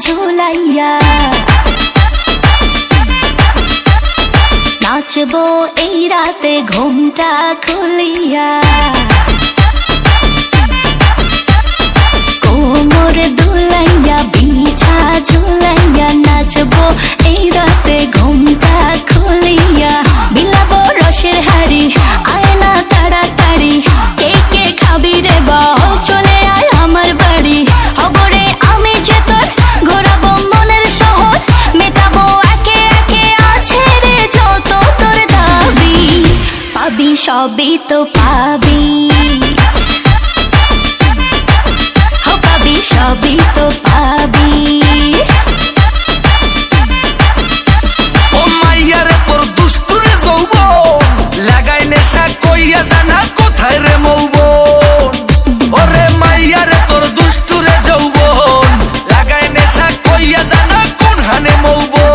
ঝুলাইয়া নাচবো এই রাতে ঘুমটা খুলিয়া কোমর দুলাইয়া বিছা ঝুলাইয়া নাচবো এই রাতে ঘুমটা খুলিয়া বিলাবো রসের হাড়ি আয় না তাড়াতাড়ি কে কে খাবি রে বল চলে আয় আমার বাড়ি হবরে আমি যে তোর ঘোরাবো মনের শহর মেটাবো একে একে আছে রে যত তোর দাবি পাবি সবই তো পাবি পাবি সবই তো পাবি ও মাইয়ারে তোর দুষ্টুরে যৌবন লাগাই নেশা কইয়া জানা কোথায় রে মৌবন ওরে মাইয়ারে তোর দুষ্টুরে যৌবন লাগাই নেশা কইয়া জানা কোন হানে মৌবন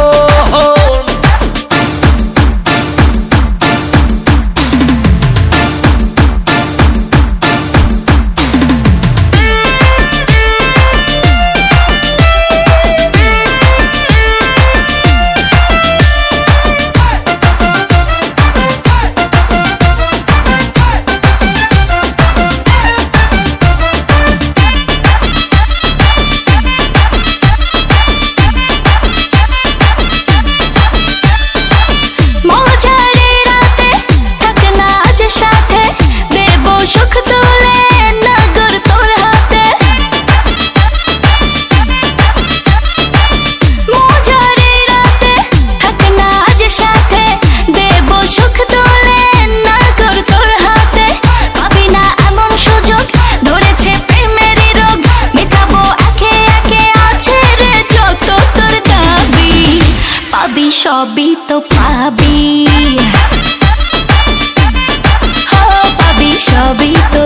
সবই তো পাবি পাবি সবই তো